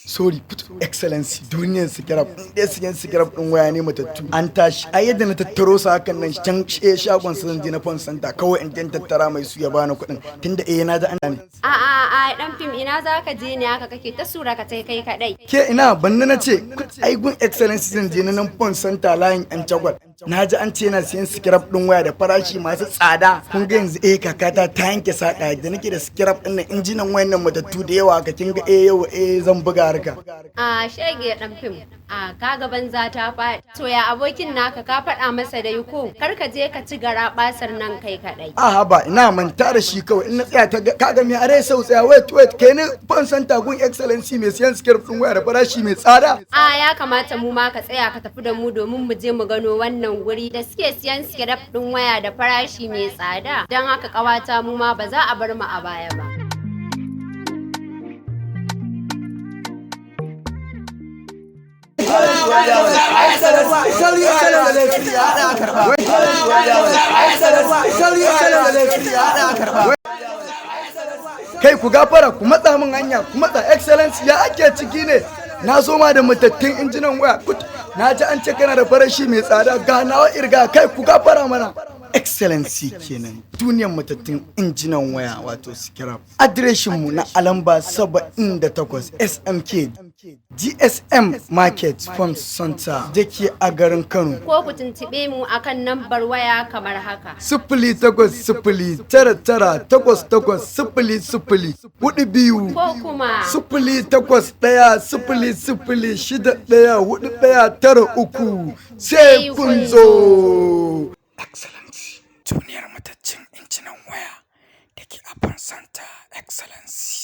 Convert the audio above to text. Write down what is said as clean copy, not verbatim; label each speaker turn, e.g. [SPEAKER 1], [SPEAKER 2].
[SPEAKER 1] Sorry, put Excellency duniyar Sikiraf. Ɗaya siyan Sikiraf ɗin waya ne matattu. An tashi. A yadda na tattaro su hakan nan can shagon su zan je na Fon Santa kawai in tattara mai su ya bani kuɗin. Tunda na ji an ne.
[SPEAKER 2] A dan fim ina za ka je ne haka kake ta sura ka kai kadai.
[SPEAKER 1] Ke ina banna na ce ai gun Excellency zan je na nan Fon Santa layin yan Jagwal. Na ji an ce yana siyan Sikiraf ɗin waya da farashi masu tsada. Kun ga yanzu kakata ta yanke saƙa da nake da Sikiraf ɗin nan injinan wayan nan matattu da yawa ka kin ga yau zan buga harka.
[SPEAKER 2] A shege dan fim. Kaga banza ta faɗi. To ya abokin naka ka faɗa masa da yuko kar ka je ka ci gara basar nan kai kadai.
[SPEAKER 1] Ba ina manta da shi kawai in na tsaya ta kaga me are sau tsaya wait kai ne Fon Santa gun Excellency mai siyan Sikiraf ɗin waya da farashi mai tsada.
[SPEAKER 2] Ya kamata mu ma ka tsaya ka tafi da mu domin mu je mu gano wannan guri da suke siyan Sikiraf ɗin waya da farashi mai tsada. Don haka kawata mu ma ba za a bar mu a baya ba.
[SPEAKER 1] Kai ku gafara ku matsa min hanya ku matsa Excellency ya ake ciki ne na zo ma da matattun injinan waya na ji an ce kana da farashi mai tsada ga nawa irga kai ku gafara mana Excellency kenan duniyar matattun injinan waya wato Sikiraf adireshin mu na Alamba 78 SMK GSM Market Farm Center da ke a garin Kano.
[SPEAKER 2] Ko ku tuntube mu akan nambar waya kamar haka.
[SPEAKER 1] 0809880042
[SPEAKER 2] ko kuma
[SPEAKER 1] 081000614193 sai kun zo. Excellency duniyar mataccin injinan waya da ke a Fon Center Excellency.